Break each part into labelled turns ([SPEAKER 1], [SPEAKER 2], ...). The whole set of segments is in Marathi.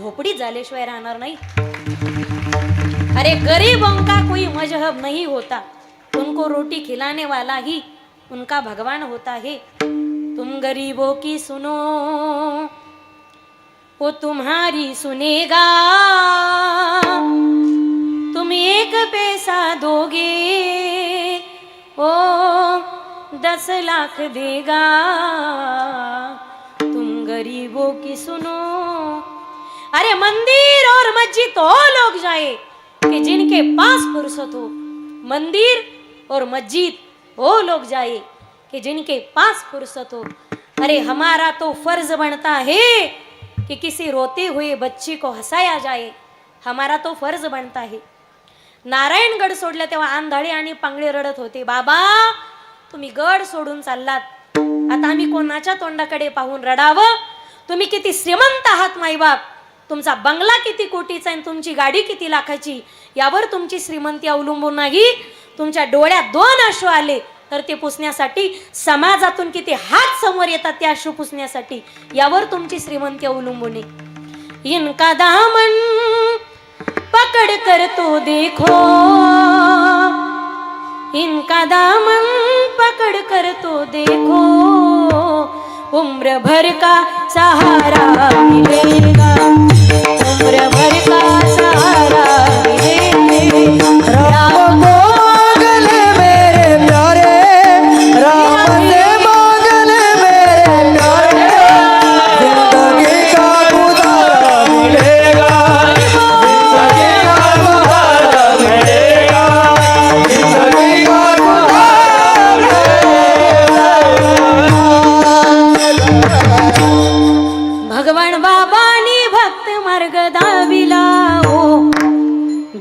[SPEAKER 1] झोपडी झाल्याशिवाय राहणार नाही. अरे गरीबों का कोई मजहब नहीं होता, उनको रोटी खिलाने वाला ही उनका भगवान होता है. तुम गरीबों की सुनो, वो तुम्हारी सुनेगा. तुम 1 पैसा दोगे, वो 10 लाख देगा. तुम गरीबों की सुनो. अरे मंदिर और मस्जिद तो लोग जाए कि जिनके पास फुर्सत हो. मंदिर और मस्जिद वो लोग जाए कि जिनके पास फुर्सत हो. अरे हमारा तो फर्ज बनता है कि किसी रोते हुए बच्चे को हसाया जाए. हमारा तो फर्ज बनता है. नारायणगड सोडलं तेव्हा आंधळे आणि पांगळे रडत होते, बाबा तुम्ही गड सोडून चाललात, आता आम्ही कोणाच्या तोंडाकडे पाहून रडावं. तुम्ही किती श्रीमंत आहात माईबाप, तुमचा बंगला किती कोटीचा आणि तुमची गाडी किती लाखाची, यावर तुमची श्रीमंती अवलंबून नाही. तुमच्या डोळ्यात 2 अश्रू आले तर ते पुसण्यासाठी समाजातून किती हात समोर येतात ते अश्रू पुसण्यासाठी, यावर तुमची श्रीमंती अवलंबून आहे. इनका दामन पकड़ कर तो देखो, इनका दामन पकड़ कर तो देखो, उम्र भर का सहारा मिलेगा, उम्र भर का सहारा मिलेगा. राम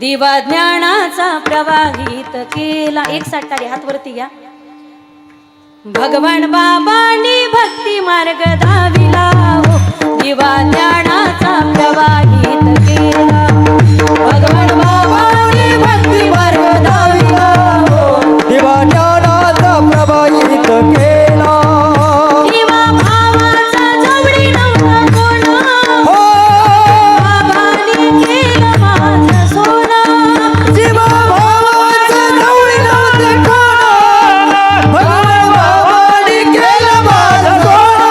[SPEAKER 1] दिवा ज्ञानाचा प्रवाहित केला. एक साठारी हात वरती घ्या. भगवान बाबांनी भक्ती मार्ग दाविला हो, दिवा ज्ञानाचा प्रवाहित केला. भगवान बाबांनी भक्ती मार्ग दाविला हो,
[SPEAKER 2] दिवा ज्ञानाचा प्रवाहित केला.
[SPEAKER 1] दिवा भावाचा जवळी नव्हता कोणा,
[SPEAKER 2] हो
[SPEAKER 1] बाबांनी केलं माझं सोनं.
[SPEAKER 2] जीवा भावाचा जवळी नव्हते कोणा, भगवान बाबांनी केलं माझं सोनं.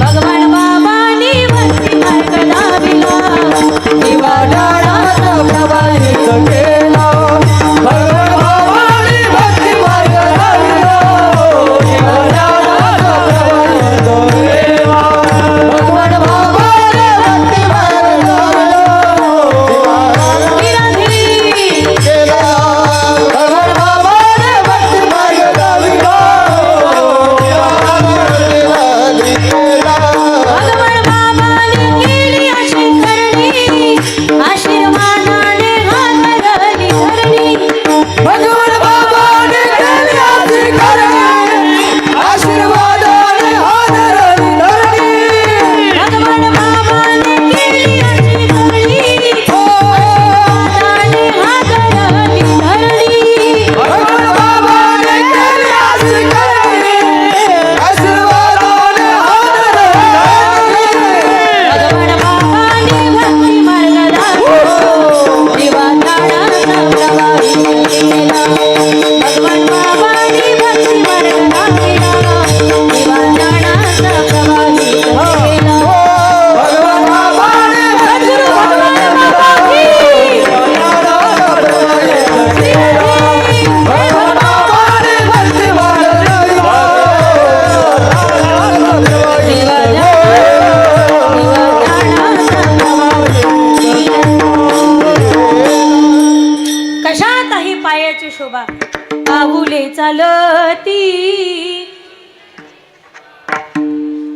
[SPEAKER 1] भगवान बाबांनी भक्ती मार्ग दाविला,
[SPEAKER 2] दिवा ज्ञानाचा प्रवाहित केला. भगवान बाबांनी भक्ती मार्ग दाविला, दिवा ज्ञानाचा प्रवाहित केला. भगवान बाबांनी भक्ती मार्ग केला. भगवान बाबांनी भक्ती मार्ग दाविला,
[SPEAKER 1] भगवान बाबांनी केली अशी करणी, आशीर्वादाने घातली धरणी.
[SPEAKER 2] भगवान बाबांनी केली अशी करणी, आशीर्वादाने हादरली धरणी.
[SPEAKER 1] भगवान बाबांनी केली अशी करणी, आशीर्वादाने घातली धरणी.
[SPEAKER 2] भगवान बाबांनी केली अशी करणी, आशीर्वादाने हादरली धरणी.
[SPEAKER 1] भगवान बाबांनी भक्ती मार्ग दाखवला, दिवा ज्ञानाचा प्रवाहित केला. भगवान बाबांनी भक्ती मार्ग दाखवला, दिवा ज्ञानाचा प्रवाहित केला.
[SPEAKER 2] भगवान बाबांनी
[SPEAKER 1] सद्गुरु भगवान बाबा की
[SPEAKER 2] ज्ञानाचा प्रवाहित केला. भगवान बाबांनी भक्ती मार्ग दाविला,
[SPEAKER 1] दिवा ज्ञानाचा प्रवाहित केला. कशातही पायाची शोभा पाऊले चालती,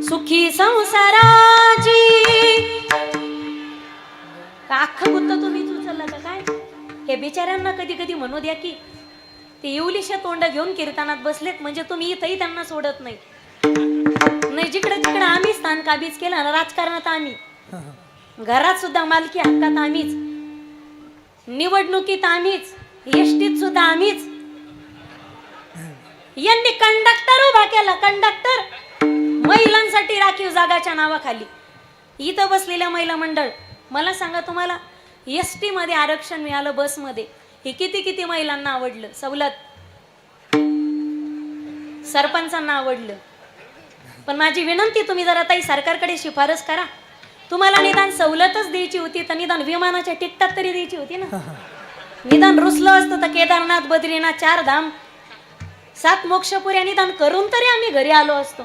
[SPEAKER 1] सुखी संसाराची. का अख्खं गुत्त तुम्हीच उचलला का काय? हे बिचाऱ्यांना कधी कधी म्हणू द्या की ते येवलीशा तोंड घेऊन कीर्तनात बसलेत म्हणजे तुम्ही इथंही त्यांना सोडत नाही. नाही जिकडे तिकडे आम्ही स्थान काबीज केलं ना, राजकारणात आम्ही, घरात सुद्धा मालकी हक्कात आम्हीच, निवडणुकीत आम्हीच, एसटीत सुद्धा आम्हीच. यांनी कंडक्टर उभा केला, कंडक्टर महिलांसाठी राखीव जागाच्या नावाखाली इथं बसलेल्या महिला मंडळ, मला सांगा तुम्हाला एसटी मध्ये आरक्षण मिळालं बसमध्ये, हे किती किती महिलांना आवडलं? सवलत सरपंचांना आवडलं. पण माझी विनंती, तुम्ही जरा ताई सरकारकडे शिफारस करा. तुम्हाला निदान सवलतच द्यायची होती तर निदान विमानाच्या तिकटात तरी द्यायची होती ना. निदान रुसलं असतं तर केदारनाथ, बद्रीनाथ, 4 धाम, 7 मोक्षपुऱ्या निदान करून तरी आम्ही घरी आलो असतो.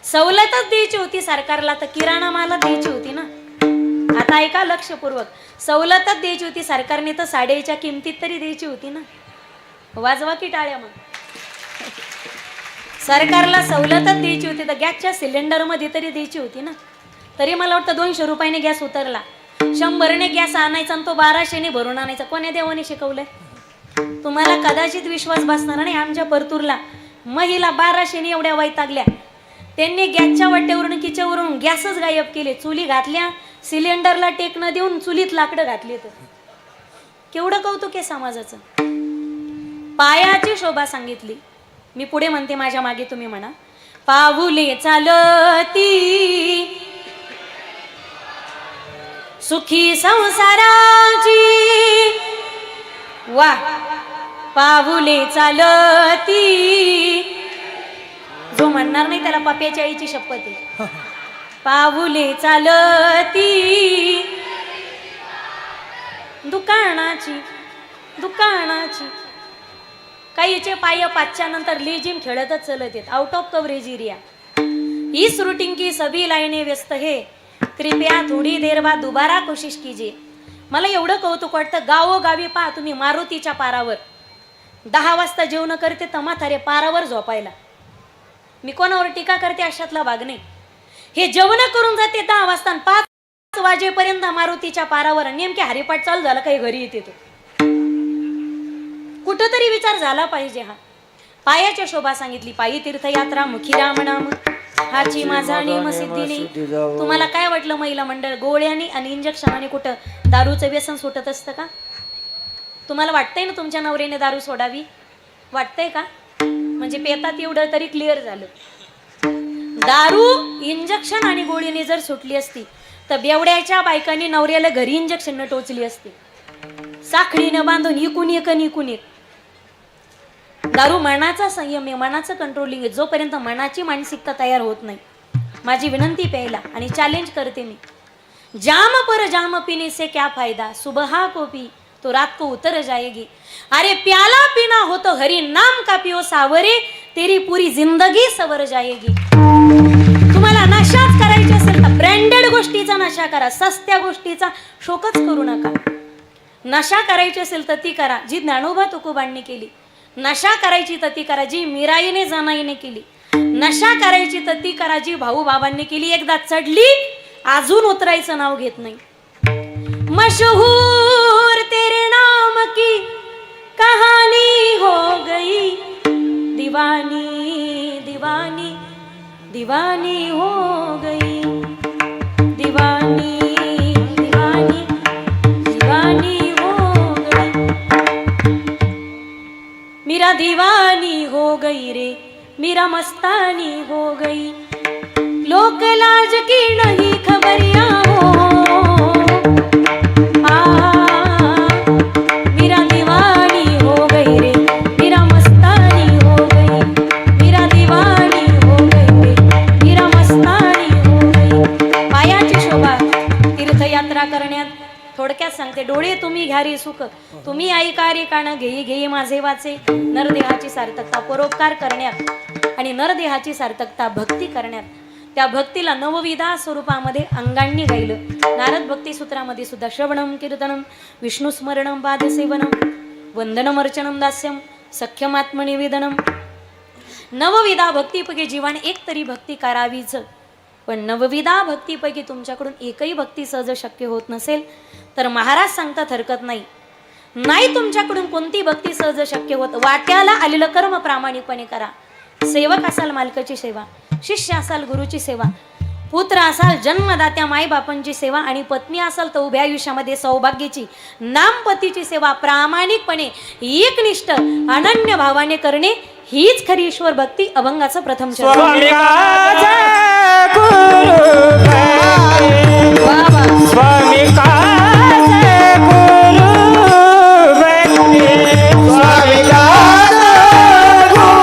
[SPEAKER 1] सवलतच द्यायची होती सरकारला तर किराणा माला द्यायची होती ना. आता ऐका लक्षपूर्वक, सवलतच द्यायची होती सरकारने तर साडेच्या किमतीत तरी द्यायची होती ना. वाजवा की टाळ्या मग. सरकारला सवलतच द्यायची होती तर गॅसच्या सिलेंडर मध्ये तरी द्यायची होती ना. तरी मला वाटतं 200 रुपयाने गॅस उतरला. 100ने गॅस आणायचा आणि तो 1200ने भरून आणायचा. कोण्या देवाने शिकवलंय? तुम्हाला कदाचित विश्वास बसणार नाही. आमच्या परतूरला महिला 1200ने एवढ्या वैतागल्या, त्यांनी गॅसच्या वाट्यावरून किचवरून गॅसच गायब केले. चुली घातल्या, सिलेंडरला टेक न देऊन चुलीत लाकडं घातली. तर केवढं कौतुक आहे समाजाचं. पायाची शोभा सांगितली. मी पुढे म्हणते, माझ्या मागे तुम्ही म्हणा. पाऊले चालती सुखी संसाराची, वा पाऊले चालती. जो म्हणणार नाही त्याला पप्याच्या आईची शपथ आहे. पाऊले चालती दुकानाची दुकानाची. काहीचे पाय 5च्या नंतर लेजिम खेळतच चलत येत. Out of coverage area. Is routing की सभी लाईने व्यस्त है, कृपया थोडी देर बाद दोबारा कोशिश कीजिए. मला एवढं कौतुक वाटतं, गावोगावी पहा तुम्ही मारुतीच्या पारावर 10 वाजता जेवण करते तमाथारे पारावर झोपायला. मी कोणावर टीका करते अशातला भाग नाही. हे जेवण करून जाते 10 वाजता आणि 5 वाजेपर्यंत मारुतीच्या पारावर. नेमके हरिपाठ चालू झाला काही घरी येते. तो कुठंतरी विचार झाला पाहिजे. हा पायाच्या शोभा सांगितली. पायी तीर्थयात्रा मुखी राम नाम, हाची माझा नेम सिद्धीने. तुम्हाला काय वाटलं महिला मंडळ गोळ्याने आणि इंजेक्शनाने कुठं दारूचं व्यसन सुटत असतं का? तुम्हाला वाटतंय ना तुमच्या नवऱ्याने दारू सोडावी? वाटतंय का? म्हणजे पेतात एवढं तरी क्लिअर झालं. दारू इंजेक्शन आणि गोळीने जर सुटली असती तर बेवड्याच्या बायकांनी नवऱ्याला घरी इंजेक्शन टोचली असती, साखळीनं बांधून इकून एक आणि इकून एक. दारू मनाचा संयम आहे, मनाचं कंट्रोलिंग आहे. जोपर्यंत मनाची मानसिकता तयार होत नाही, माझी विनंती प्यायला आणि चॅलेंज करते मी. जाम पर जाम पीने से क्या फायदा, सुबह को पी तो रात को उतर जाएगी. अरे प्याला पीना हो तो हरी नाम का पियो सावरे, तेरी पूरी जिंदगी सवर जाएगी. तुम्हाला नशाच करायची असेल तर ब्रँडेड गोष्टीचा नशा करा, सस्त्या गोष्टीचा शोकच करू नका. नशा करायची असेल तर ती करा जी ज्ञानोबा तुकोबांनी केली. नशा करायची तर ती करा जी मीराईने जनाईने केली. नशा करायची तर ती करा जी भाऊ बाबांनी केली. एकदा चढली अजून उतरायचं नाव घेत नाही. मशहूर तेरे नाम की कहानी हो गई, दीवानी दीवानी दीवानी हो गई, दीवानी दीवानी दीवानी हो गई. मेरा दीवानी हो गई रे, मेरा मस्तानी हो गई. लोक लाज की नहीं खबरियां हो, मेरा दीवानी हो गई रे, मेरा मस्तानी हो गई. मेरा दीवानी हो गई रे, मेरा मस्तानी हो गई. पायाची शोभा तीर्थयात्रा करण्यात थोडक्यात सांगते. डोळे तुम्ही घ्या रे सुख, तुम्ही ऐका रे कान घेई घेई माझे वाचे. नरदेहाची सार्थकता परोपकार करण्यात आणि नरदेहाची सार्थकता भक्ती करण्यात. त्या भक्तीला नवविधा स्वरूपामध्ये अंगांनी गायलं. नारद भक्ती सूत्रामध्ये सुद्धा श्रवणम कीर्तनम विष्णुस्मरणम पादसेवनम वंदनम अर्चनम दास्यम सख्यमात्मनिवेदनम. नवविधा भक्तीपैकी जीवाने एक तरी भक्ती करावीच. पण नवविधा भक्तीपैकी तुमच्याकडून एकही भक्ती सहज शक्य होत नसेल तर महाराज सांगतात हरकत नाही. नाही तुमच्याकडून कोणती भक्ती सहज शक्य होत, वाट्याला आलेलं कर्म प्रामाणिकपणे करा. सेवक असाल मालकाची सेवा, शिष्य असाल गुरुची सेवा, पुत्र असाल जन्मदात्या मायबापांची सेवा आणि पत्नी असाल तर उभ्या आयुष्यामध्ये सौभाग्याची नामपतीची सेवा प्रामाणिकपणे एकनिष्ठ अनन्य भावाने करणे हीच खरी ईश्वर भक्ती. अभंगाचं प्रथम चरण.
[SPEAKER 3] स्वामी काज गुरु भक्ती.
[SPEAKER 1] वा वा.
[SPEAKER 3] स्वामी काज गुरु भक्ती.
[SPEAKER 2] स्वामी काज गुरु स्वामी काज गुरु
[SPEAKER 3] स्वामी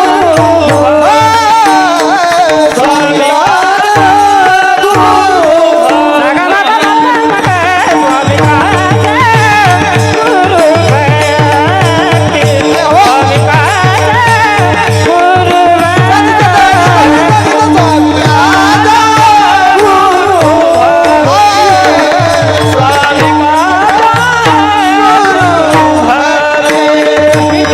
[SPEAKER 3] काज गुरु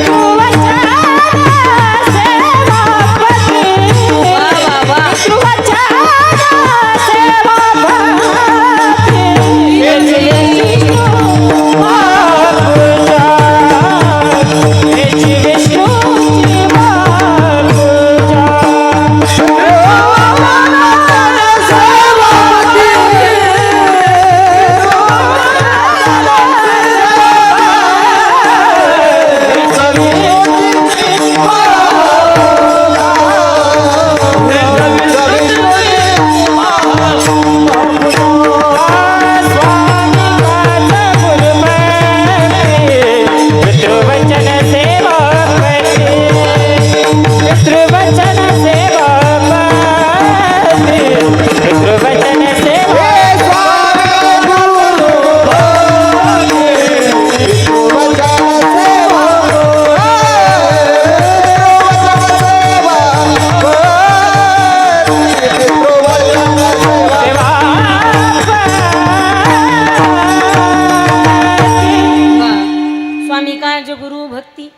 [SPEAKER 3] भक्ती. स्वामी काज गुरु
[SPEAKER 1] वा वा वा. स्वामी काज गुरु भक्ती.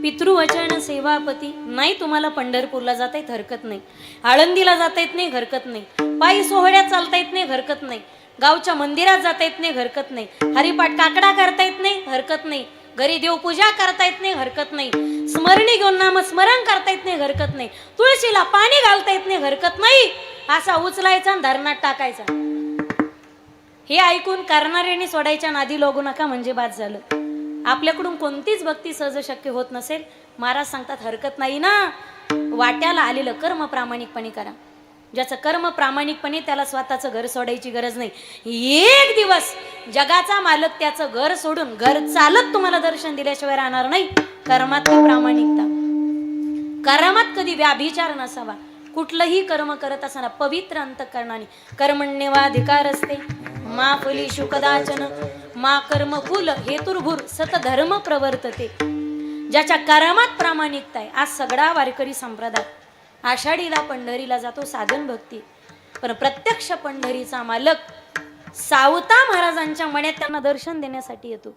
[SPEAKER 1] पितृवचन सेवापती. नाही तुम्हाला पंढरपूरला जाता येत हरकत नाही, आळंदीला जाता येत नाही हरकत नाही, पायी सोहळ्यात चालता येत नाही हरकत नाही, गावच्या मंदिरात जाता येत नाही हरकत नाही, हरिपाठ काकडा करता येत नाही हरकत नाही, घरी देवपूजा करता येत नाही हरकत नाही, स्मरणी घेऊन नाम स्मरण करता येत नाही हरकत नाही, तुळशीला पाणी घालता येत नाही हरकत नाही, असा उचलायचा आणि धरणात टाकायचा. हे ऐकून करणाऱ्यांनी सोडायच्या नादी लागू नका म्हणजे बाद झालं. आपल्याकडून कोणतीच भक्ती सहज शक्य होत नसेल, महाराज सांगतात हरकत नाही ना. वाट्याला आलेलं कर्म प्रामाणिकपणे करा. ज्याचं कर्म प्रामाणिकपणे, त्याला स्वतःचं घर सोडायची गरज नाही. एक दिवस जगाचा मालक त्याचं घर सोडून घर चालत तुम्हाला दर्शन दिल्याशिवाय राहणार नाही. कर्मात प्रामाणिकता, कर्मात कधी व्याभिचार नसावा. कुठलंही कर्म करत असताना पवित्र अंतःकरणाने. कर्मण्येवाधिकार असते मा फलीषु कदाचन मा कर्म फुल हेतुर्भूर सतधर्म प्रवर्तते. ज्याच्या कर्मात प्रामाणिकता आहे. आज सगळा वारकरी संप्रदाय आषाढीला पंढरीला जातो साधन भक्ती, पण प्रत्यक्ष पंढरीचा मालक सावता महाराजांच्या मण्यात त्यांना दर्शन देण्यासाठी येतो.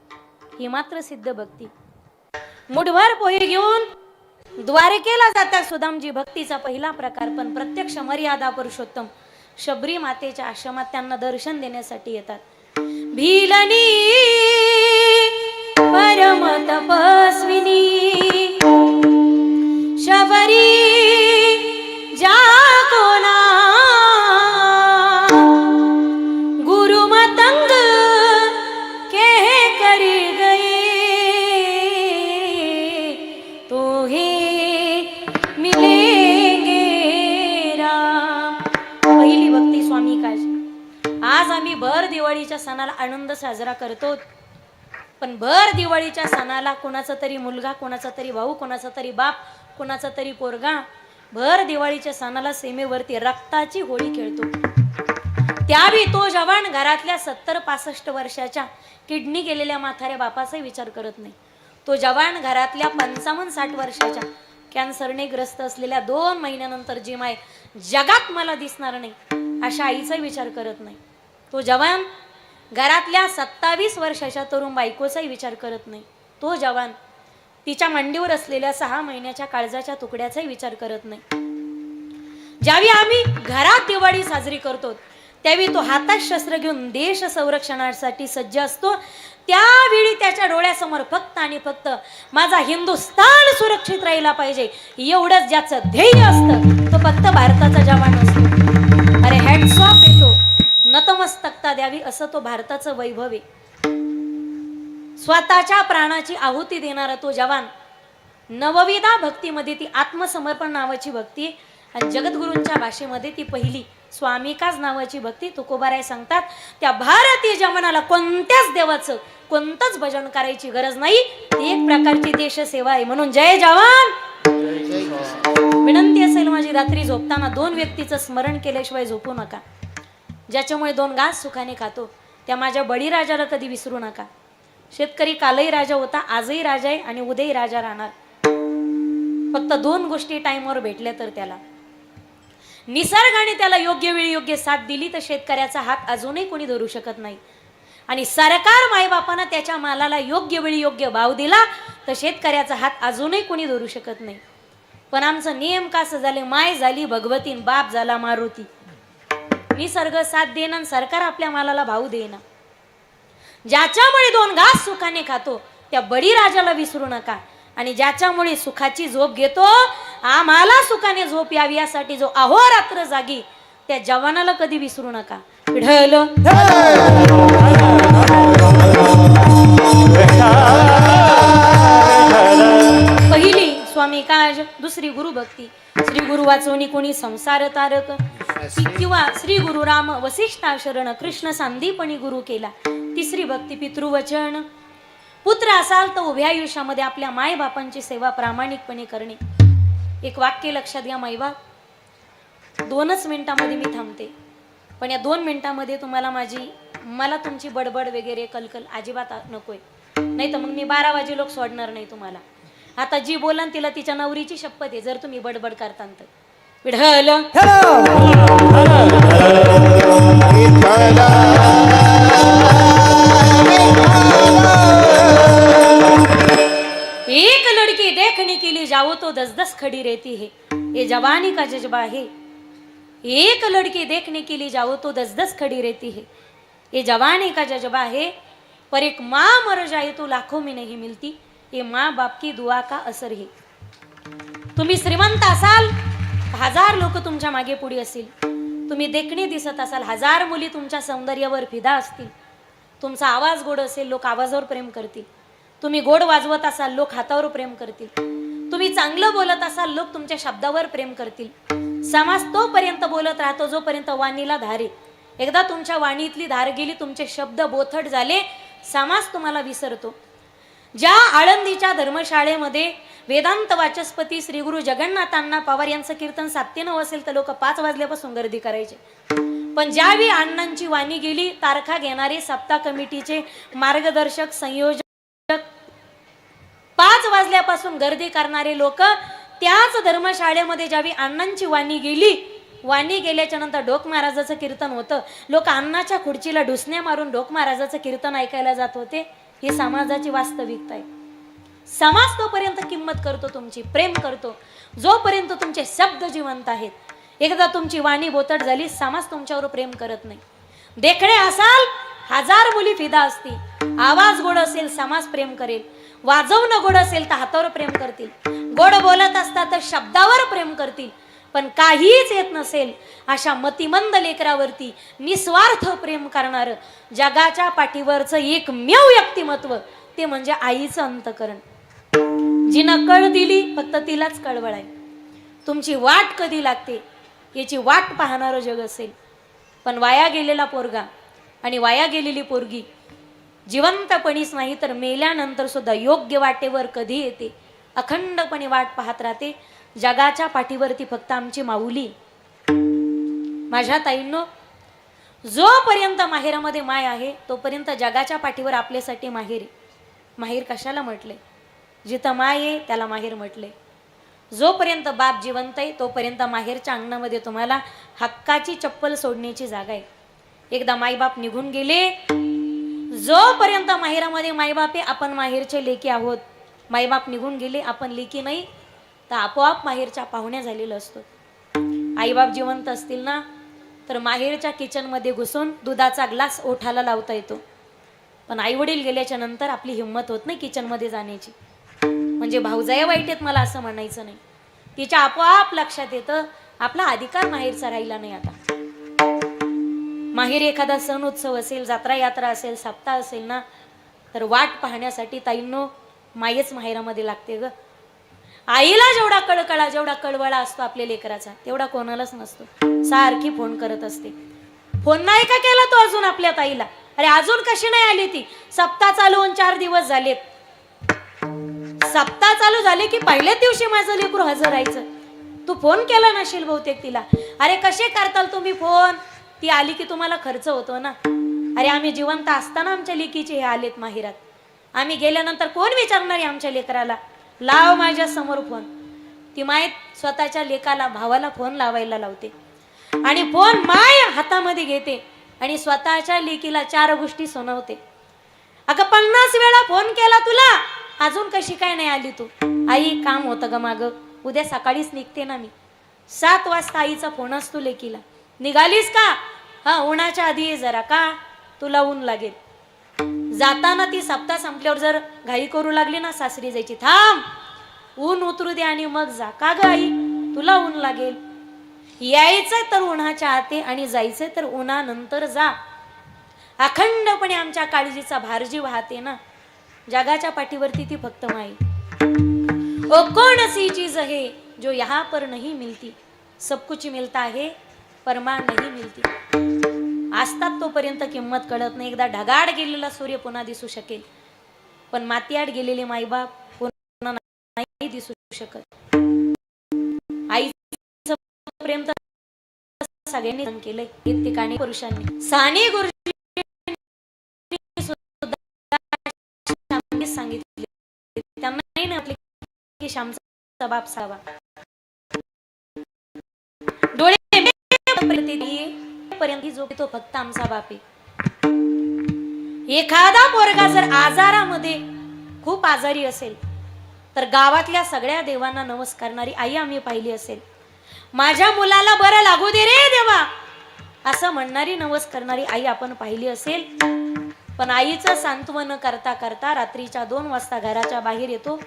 [SPEAKER 1] ही मात्र सिद्ध भक्ती. मुठभर पोहे घेऊन द्वारकेला जातात सुदामजी. भक्तीचा पहिला प्रकार. पण प्रत्यक्ष मर्यादा पुरुषोत्तम शबरी मातेच्या आश्रमात त्यांना दर्शन देण्यासाठी येतात. भीलनी परम तपस्विनी शबरी जा कोना गुरु मतंग के करी गए तो हे मिलेंगे राम. पहिली भक्ती स्वामी काज. आज आम्ही भर दिवाळीच्या सणाला आनंद साजरा करतो, पण भर दिवाळीच्या सणाला कोणाचा तरी मुलगा, कोणाचा तरी भाऊ, कोणाचा तरी बाप, कोणाचा तरी पोरगा भर दिवाळीच्या सणाला सीमेवरती रक्ताची होळी खेळतो. त्यावेळी तो जवान घरातल्या 70-65 वर्षाच्या किडनी गेलेल्या म्हाताऱ्या बापाचाही विचार करत नाही. तो जवान घरातल्या 55-60 वर्षाच्या कॅन्सरने ग्रस्त असलेल्या 2 महिन्यानंतर जी माय जगात मला दिसणार नाही अशा आईचाही विचार करत नाही. तो जवान घरातल्या 27 वर्षाच्या तरुण बायकोचाही विचार करत नाही. तो जवान तिच्या मांडीवर असलेल्या 6 महिन्याच्या काळजाच्या तुकड्याचाही विचार करत नाही. ज्यावेळी आम्ही घरात दिवाळी साजरी करतो त्यावेळी तो हातात शस्त्र घेऊन देश संरक्षणासाठी सज्ज असतो. त्यावेळी त्याच्या डोळ्यासमोर फक्त आणि फक्त माझा हिंदुस्थान सुरक्षित राहिला पाहिजे एवढंच ज्याचं ध्येय असतं तो फक्त भारताचा जवान असतो. अरे हॅट्स ऑफ येतो, नतमस्तकता द्यावी असं तो भारताचं वैभव आहे. स्वतःच्या प्राणाची आहुती देणारा तो जवान नवविधा भक्तीमध्ये ती आत्मसमर्पण नावाची भक्ती आहे. आणि जगद्गुरूंच्या भाषेमध्ये ती पहिली स्वामिकाच नावाची भक्ती. तुकोबाराय सांगतात, त्या भारतीय जवानाला कोणत्याच देवाचं कोणतंच भजन करायची गरज नाही, ती एक प्रकारची देशसेवा आहे. म्हणून जय जवान. विनंती असेल माझी, रात्री झोपताना 2 व्यक्तीचं स्मरण केल्याशिवाय झोपू नका. ज्याच्यामुळे 2 घास सुखाने खातो, त्या माझ्या बळीराजाला कधी विसरू नका. शेतकरी कालही राजा होता, आजही राजा आहे आणि उद्याही राजा राहणार. फक्त 2 गोष्टी टाइमवर भेटल्या तर त्याला, निसर्गाने त्याला योग्य वेळी योग्य साथ दिली तर शेतकऱ्याचा हात अजूनही कोणी धरू शकत नाही. आणि सरकार मायबापानं त्याच्या मालाला योग्य वेळी योग्य भाव दिला तर शेतकऱ्याचा हात अजूनही कोणी धरू शकत नाही. पण आमचं नियम कसं झाले, माय झाली भगवती, बाप झाला मारुती. निसर्ग साथ देणं, सरकार आपल्या मालाला भाव देणं. ज्याच्यामुळे 2 घास सुखाने खातो त्या बळीराजाला विसरू नका. आणि ज्याच्यामुळे सुखाची झोप घेतो, आम्हाला सुखाने झोप यावी यासाठी जो अहोरात्र जागी, त्या जवानाला कधी विसरू नका. विठ्ठल पहिली स्वामी काज, दुसरी गुरु भक्ती. श्री गुरु वाचवणी कोणी संसार तारक, किंवा श्री गुरु राम वसिष्ठा शरण, कृष्ण सांदीपणी गुरु केला. तिसरी भक्ती पितृवचन. पुत्र असाल तर उभ्या आयुष्यामध्ये आपल्या माय बापांची सेवा प्रामाणिकपणे करणे. एक वाक्य लक्षात घ्या मायबाप, 2च मिनिटामध्ये मी थांबते, पण या 2 मिनिटामध्ये मला तुमची बडबड वगैरे कलकल अजिबात नकोय, नाही तर मग मी 12 वाजे लोक सोडणार नाही तुम्हाला. आता जी बोलन तिला तिच्या नवरीची शपथ आहे, जर तुम्ही बडबड करता तर. विठ्ठल एक लड़की देखने के लिए जाओ तो 10-10 खड़ी रहती है, ये जवानी का जज्बा है. एक लड़की देखने के लिए जाओ तो 10-10 खड़ी रहती है, ये जवानी का जज्बा है. पर एक माँ मर जाए तो लाखों में नहीं मिलती, ये माँ बाप की दुआ का असर है. तुम्ही श्रीमंत असाल, 1000 लोक तुमच्या मागे पुढे असतील. तुम्ही देखणे दिसत असाल, 1000 मुली तुमच्या सौंदर्यावर फिदा असतील. तुमचा आवाज गोड असेल, लोक आवाजावर प्रेम करतील. तुम्ही गोड वाजवत असाल, लोक हातावर प्रेम करतील. तुम्ही चांगलं बोलत असाल, लोक तुमच्या शब्दावर प्रेम करतील. समाज तोपर्यंत बोलत राहतो जोपर्यंत वाणीला धार आहे. एकदा तुमच्या वाणीतली धार गेली, तुमचे शब्द बोथट झाले, समाज तुम्हाला विसरतो. ज्या आळंदीच्या धर्मशाळेमध्ये वेदांत वाचस्पती श्री गुरु जगन्नाथांना पवार यांचं कीर्तन 7:09 असेल तर लोक 5 वाजल्यापासून गर्दी करायचे. पण ज्यावेळी अण्णांची वाणी गेली, तारखा घेणारे सप्ताह कमिटीचे मार्गदर्शक संयोजक 5 वाजल्यापासून गर्दी करणारे लोक, त्याच धर्मशाळेमध्ये ज्यावेळी अण्णांची वाणी गेली, वाणी गेल्याच्या नंतर ढोक महाराजाचं कीर्तन होतं, लोक अण्णाच्या खुर्चीला ढुसण्या मारून ढोक महाराजाचं कीर्तन ऐकायला जात होते. ही समाजाची वास्तविकता आहे. समाज तोपर्यंत किंमत करतो तुमची, प्रेम करतो जोपर्यंत तुमचे शब्द जिवंत आहेत. एकदा तुमची वाणी बोतट झाली, समाज तुमच्यावर प्रेम करत नाही. देखणे असाल, 1000 मुली फिदा असतील. आवाज गोड असेल, समाज प्रेम करेल. वाजवणं गोड असेल तर हातावर प्रेम करतील. गोड बोलत असतात तर शब्दावर प्रेम करतील. पण काहीच येत नसेल अशा मतिमंद लेकरावरती निस्वार्थ प्रेम करणारं जगाच्या पाठीवरचं एकमेव व्यक्तिमत्व ते म्हणजे आईचं अंतकरण. जिनं कळ दिली फक्त तिलाच कळवळ आहे. तुमची वाट कधी लागते याची वाट पाहणारं जग असेल. पण वाया गेलेला पोरगा आणि वाया गेलेली पोरगी जिवंतपणीच नाही तर मेल्यानंतर सुद्धा योग्य वाटेवर कधी येते, अखंडपणे वाट पाहत राहते. जगाच्या पाठीवरती फक्त आमची माऊली. माझ्या ताईंनो, जोपर्यंत माहेरामध्ये माय आहे तोपर्यंत जगाच्या पाठीवर आपल्यासाठी माहेर आहे. माहेर कशाला म्हटले? जिथं माय आहे त्याला माहेर म्हटले. जोपर्यंत बाप जिवंत आहे तोपर्यंत माहेरच्या अंगणामध्ये तुम्हाला हक्काची चप्पल सोडण्याची जागा आहे. एकदा मायबाप निघून गेले, जोपर्यंत माहेरामध्ये मायबाप आहे आपण माहेरचे लेकी आहोत. मायबाप निघून गेले, आपण लेकी नाही, तर आपोआप माहेरच्या पाहुण्या झालेलं असतो. आईबाप जिवंत असतील ना तर माहेरच्या किचनमध्ये घुसून दुधाचा ग्लास ओठाला लावता येतो. पण आईवडील गेल्याच्या नंतर आपली हिंमत होत नाही किचनमध्ये जाण्याची. म्हणजे भाऊजाया वाईट आहेत मला असं म्हणायचं नाही. तिच्या आपोआप लक्षात येतं आपला अधिकार माहेरचा राहिला नाही. आता माहेर एखादा सण उत्सव असेल, जत्रा यात्रा असेल, सप्ताह असेल ना तर वाट पाहण्यासाठी ताईंनो मायच माहेरामध्ये लागते ग. आईला जेवढा कळकळा जेवढा कळवळा असतो आपल्या लेकराचा तेवढा कोणालाच नसतो. सारखी फोन करत असते. फोन नाही का केला तो अजून आपल्या ताईला? अरे अजून कशी नाही आली ती? सप्ताह चालू होऊन 4 दिवस झालेत. सप्ताह चालू झाले की पहिल्याच दिवशी माझं लेकरू हजर राहायचं. तू फोन केला नसेल बहुतेक तिला. अरे कसे करताल तुम्ही फोन? ती आली की तुम्हाला खर्च होतो ना. अरे आम्ही जिवंत असताना आमच्या लेकीचे हे आलेत माहिरात. आम्ही गेल्यानंतर कोण विचारणार आहे आमच्या लेकराला? लाव माझ्या समोर फोन. ती माय स्वतःच्या लेकाला भावाला फोन लावायला लावते आणि फोन माय हातामध्ये घेते आणि स्वतःच्या लेकीला 4 गोष्टी सुनावते. अगं 50 वेळा फोन केला तुला, अजून कशी काय नाही आली तू? आई काम होतं ग माग, उद्या सकाळीच निघते ना मी. 7 वाजता आईचा फोन असतो लेकीला. निघालीस का? हा, उन्हाच्या आधी ये जरा. का? तुला ऊन लागेल. जाताना ती सप्ताह संपल्यावर जर घाई करू लागली ना सासरी जायची, थांब ऊन उतरू दे आणि मग जा. का ग आई? तुला ऊन लागेल. यायचंय तर उन्हाच्या आते आणि जायचंय तर उन्हानंतर जा. अखंडपणे आमच्या काळजीचा भार जी वाहते ना, जगाच्या पाठीवरती ती फक्त माई. ओ कौन सी चीज है जो यहाँ पर नहीं मिलती, सब कुछ मिलता है परमाण नहीं मिलती. असतात तोपर्यंत किंमत कळत नाही. एकदा ढगाड गेलेला सूर्य पुन्हा दिसू शकेल, पण मातीआड गेलेले माईबाप पुन्हा नाही दिसू शकत. आईचं प्रेम तर सगळ्यांनी केलंय, ठिकाणी पुरुषांनी. साने गुरुजी सांगितले त्यांना नाही ना की श्यामचा बाप सावा. डोळे पर्यंत जो तो फक्त आमचा बाप आहे. एखादा पोरगा जर आजारामध्ये खूप आजारी असेल तर गावातल्या सगळ्या देवांना नमस्कारणारी आई आम्ही पाहिली असेल. माझ्या मुलाला बरं लागू दे रे देवा असं म्हणणारी नमस्कारणारी आई आपण पाहिली असेल. पण आईचं सांत्वन करता करता रात्रीच्या 2 वाजता घराच्या बाहेर येतो,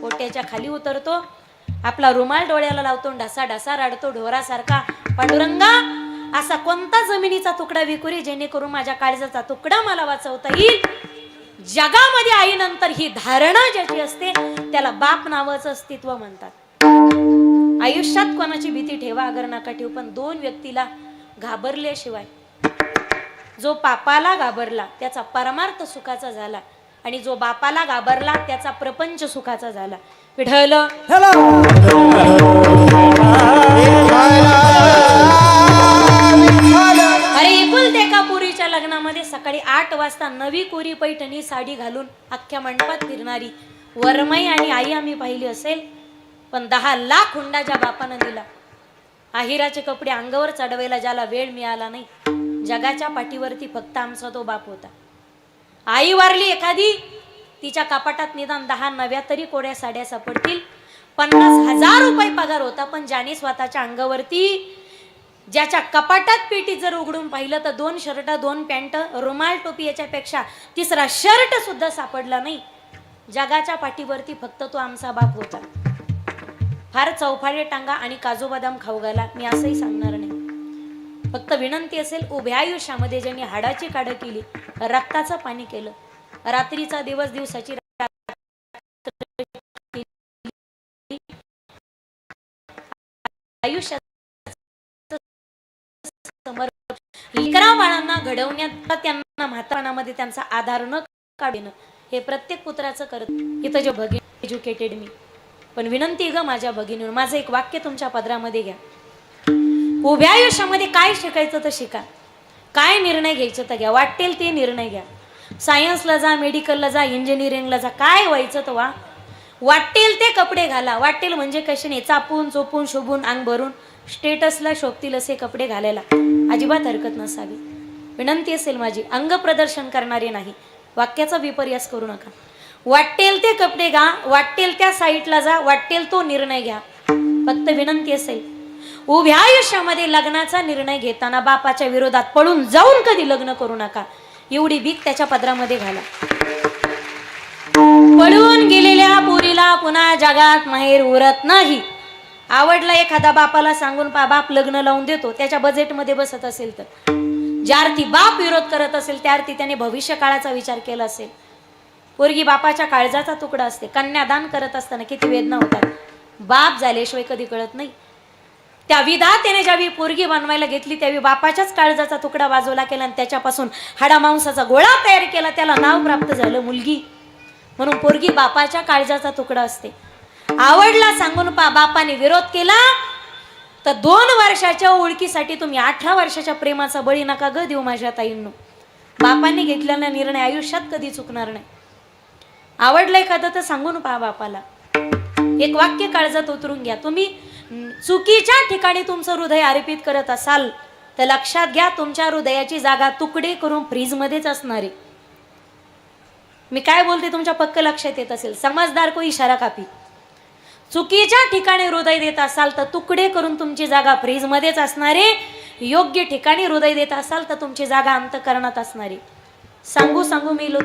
[SPEAKER 1] ओट्याच्या खाली उतरतो, आपला रुमाल डोळ्याला लावतो, ढसा ढसा रडतो ढोरासारखा, पांडुरंगा असा कोणता जमिनीचा तुकडा विकुरी जेणेकरून माझ्या काळजाचा तुकडा मला वाचवता येईल. जगामध्ये आईनंतर ही धारणा ज्याची असते त्याला बाप नावाचं अस्तित्व म्हणतात. आयुष्यात कोणाची भीती ठेवा अगर नका ठेवू, पण 2 व्यक्तीला घाबरल्याशिवाय, जो पापाला घाबरला त्याचा परमार्थ सुखाचा झाला आणि जो बापाला घाबरला त्याचा प्रपंच सुखाचा झाला. विठ्ठल अरे एकुलते एका पुरीच्या लग्नामध्ये सकाळी 8 वाजता नवी कोरी पैठणी साडी घालून अख्ख्या मंडपात फिरणारी वरमाई आणि आई आम्ही पाहिली असेल. पण 10 लाख हुंडा ज्या बापानं दिला, आहिराचे कपडे अंगावर चढवायला ज्याला वेळ मिळाला नाही, जगाच्या पाठीवरती फक्त आमचा तो बाप होता. आई वारली एखादी, तिच्या कपाटात निदान 10 नव्या तरी कोड्या साड्या सापडतील. 50,000 रुपये पगार होता, पण ज्याने स्वतःच्या अंगावरती, ज्याच्या कपाटात पेटी जर उघडून पाहिलं तर 2 शर्ट 2 पॅन्ट रुमाल टोपी याच्यापेक्षा 3रा शर्ट सुद्धा सापडला नाही. जगाच्या पाठीवरती फक्त तो आमचा बाप होता. फार चौफाळे टांगा आणि काजू बदाम खाऊ घाला मी असंही सांगणार नाही. फक्त विनंती असेल, उभ्या आयुष्यामध्ये ज्यांनी हाडाची काढ केली, रक्ताचं पाणी केलं, रात्रीचा दिवस दिवसाची आयुष्यात लेकरा बाळांना घडवण्यात त्यांना म्हातारपणामध्ये त्यांचा आधार न काढणं हे प्रत्येक पुत्राचं करत. इथं जे भगिनी एज्युकेटेड मी, पण विनंती ग माझ्या भगिनीवर, माझं एक वाक्य तुमच्या पदरामध्ये घ्या. उभ्या आयुष्यामध्ये काय शिकायचं तर शिका, काय निर्णय घ्यायचं तर घ्या, वाटेल ते निर्णय घ्या. सायन्सला जा, मेडिकलला जा, इंजिनिअरिंगला जा, काय व्हायचं तर व्हा. वाटेल ते कपडे घाला. वाटेल म्हणजे कसे नाही, चापून चोपून शोभून अंग भरून स्टेटसला शोभतील असे कपडे घालायला अजिबात हरकत नसावी. विनंती असेल माझी, अंग प्रदर्शन करणारे नाही. वाक्याचा विपर्यास करू नका. वाटेल ते कपडे घ्या, वाटेल त्या साईटला जा, वाटेल तो निर्णय घ्या. फक्त विनंती असेल, उभ्या आयुष्यामध्ये लग्नाचा निर्णय घेताना बापाच्या विरोधात पळून जाऊन कधी लग्न करू नका. एवढी भीक त्याच्या पदरामध्ये घाला. पळून गेलेल्या पोरीला पुन्हा जगात माहेर उरत नाही. आवडला एखादा बापाला सांगून बाप लग्न लावून देतो, त्याच्या बजेटमध्ये बसत असेल तर. ज्या अर्थी बाप विरोध करत असेल त्या अर्थी त्याने भविष्य काळाचा विचार केला असेल. पोरगी बापाच्या काळजाचा तुकडा असते. कन्यादान करत असताना किती वेदना होतात. बाप झाल्याशिवाय कधी कळत नाही. त्या विधात्याने ज्यावेळी पोरगी बनवायला घेतली त्यावेळी बापाच्याच काळजाचा तुकडा बाजूला केला आणि त्याच्यापासून हाडा मांसाचा गोळा तयार केला, त्याला नाव प्राप्त झालं मुलगी. म्हणून पोरगी बापाच्या काळजाचा तुकडा असते. आवडला सांगून बापाने विरोध केला तर 2 वर्षाच्या ओळखीसाठी तुम्ही 18 वर्षाच्या प्रेमाचा बळी नका ग देऊ माझ्या ताईंनो. बापांनी घेतलेला निर्णय आयुष्यात कधी चुकणार नाही. आवडलं एखादं तर सांगून पहा बापाला. एक वाक्य काळजात उतरून घ्या. तुम्ही चुकीच्या ठिकाणी तुमचं हृदय अर्पित करत असाल तर लक्षात घ्या तुमच्या हृदयाची जागा तुकडे करून फ्रीजमध्येच असणार आहे. मी काय बोलते तुमच्या पक्क लक्षात येत असेल. समजदार को इशारा कापी. चुकीच्या ठिकाणी हृदय देत असाल तर तुकडे करून तुमची जागा फ्रीजमध्येच असणारे. योग्य ठिकाणी हृदय देत असाल तर तुमची जागा अंतःकरणात असणारी. सांगू सांगू मेलो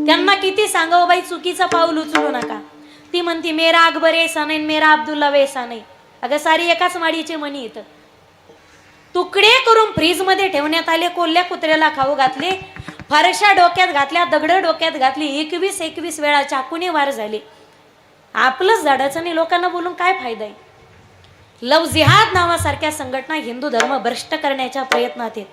[SPEAKER 1] त्यांना किती सांगावं बाई चुकीचं पाऊल उचलू नका. ती म्हणती मेरा अकबर ऐसा नाही मेरा अब्दुल्ला वैसा नाही. अगं सारी एकाच माडीचे मणी येतं. तुकडे करून फ्रीजमध्ये ठेवण्यात आले. कोल्ह्या कुत्र्याला खाऊ घातले, फारशा डोक्यात घातल्या, दगड डोक्यात घातली. 21 वेळा चाकूने वार झाले. आपलंच झाडाचं नाही लोकांना बोलून काय फायदा आहे. लव जिहाद नावासारख्या संघटना हिंदू धर्म भ्रष्ट करण्याच्या प्रयत्नात आहेत.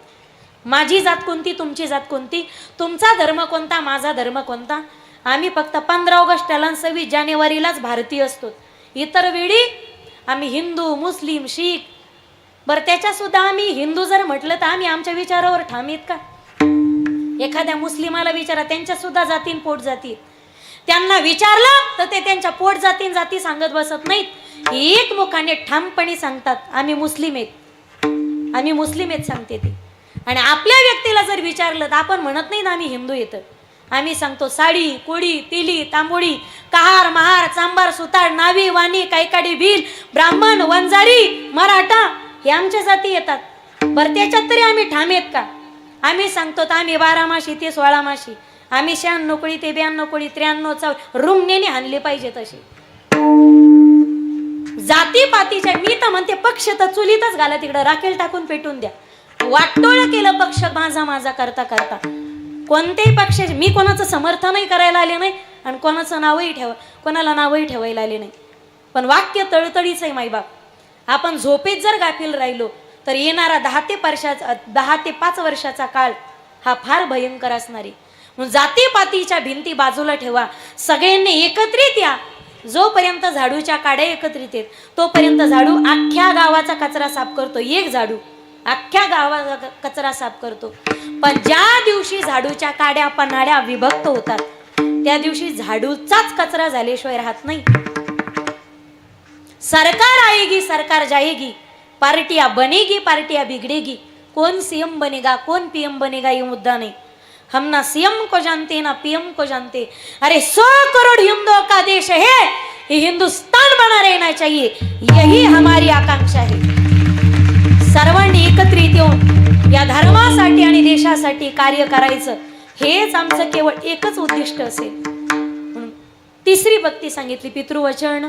[SPEAKER 1] माझी जात कोणती, तुमची जात कोणती, तुमचा धर्म कोणता, माझा धर्म कोणता. आम्ही फक्त 15 ऑगस्टला 26 जानेवारीलाच भारतीय असतो. इतर वेळी आम्ही हिंदू, मुस्लिम, शीख. बरं त्याच्या सुद्धा आम्ही हिंदू जर म्हटलं तर आम्ही आमच्या विचारावर ठाम आहेत का. एखाद्या मुस्लिमाला विचारा, त्यांच्या सुद्धा जातीन पोट जाती. त्यांना विचारलं तर ते त्यांच्या पोट जातीन जाती सांगत बसत नाहीत. एकमुखाने ठामपणे सांगतात आम्ही मुस्लिम आहेत, आम्ही मुस्लिम आहेत सांगते ते. आणि आपल्या व्यक्तीला जर विचारलं तर आपण म्हणत नाही ना आम्ही हिंदू येतं. आम्ही सांगतो साडी, कोळी, तिली, तांबोळी, कहार, महार, चांबार, सुतार, नावी, वाणी, कैकाडी, भील, ब्राह्मण, वंजारी, मराठा हे आमच्या जाती येतात. बरं त्याच्यात तरी आम्ही ठाम आहेत का. आम्ही सांगतो तर आम्ही 12 माशी ते 16 माशी. आम्ही 96 कोळी ते 92 कोळी 93 4 रुमनेने हाणले पाहिजे तसे. जातीपातीच्या मी तर म्हणते पक्ष तर चुलीतच घाला, तिकडं राखेल टाकून पेटून द्या. वाटोळ केलं पक्ष माझा माझा करता करता. कोणत्याही पक्ष मी कोणाचं समर्थनही करायला आले नाही आणि कोणाचं कोणाला नावही ठेवायला आले नाही. पण वाक्य तळतळीच आहे माईबाप. आपण झोपेत जर गाफील राहिलो तर येणारा 10 ते 5 वर्षाचा काळ हा फार भयंकर असणार आहे. म्हणून जातीपातीच्या भिंती बाजूला ठेवा. सगळ्यांनी एकत्रित या. जोपर्यंत झाडूच्या काड्या एकत्रित आहेत तोपर्यंत झाडू अख्ख्या गावाचा कचरा साफ करतो. एक झाडू अख्ख्या गावाचा कचरा साफ करतो. पण ज्या दिवशी झाडूच्या काड्या पन्हाळ्या विभक्त होतात त्या दिवशी झाडूचाच कचरा झाल्याशिवाय राहत नाही. सरकार आएगी सरकार जाएगी, पार्टियां बनेगी पार्टियां बिगड़ेगी. कौन सीएम बनेगा कौन पीएम बनेगा ये मुद्दा नहीं. हम ना सीएम को जानते ना पीएम को जानते. अरे 100 करोड़ हिंदुओं का देश है, ये हिंदुस्तान बना रहना चाहिए, यही हमारी आकांक्षा है. सर्वांनी एकत्रित येऊन या धर्मासाठी आणि देशासाठी कार्य करायचं हेच आमचं केवळ एकच उद्दिष्ट असेल. म्हणून 3री भक्ती सांगितली पितृवचन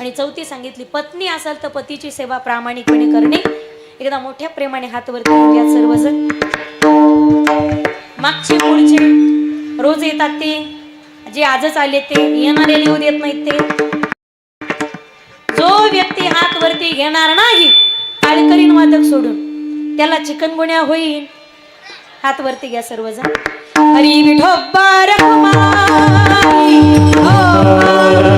[SPEAKER 1] आणि 4थी सांगितली पत्नी असेल तर पतीची सेवा प्रामाणिकपणे करणे. एकदा मोठ्या प्रेमाने हात वरती करूया सर्वजण. मागचे पुढचे रोज येतात ते, जे आजच आले ते, येणारे येऊ देत नाहीत ते. जो व्यक्ती हात वरती घेणार नाही काळकरीन वादक सोडून त्याला चिकनगुन्या होईल. हात वरती घ्या सर्वजण. हरी विठोबा रखुमाई, हो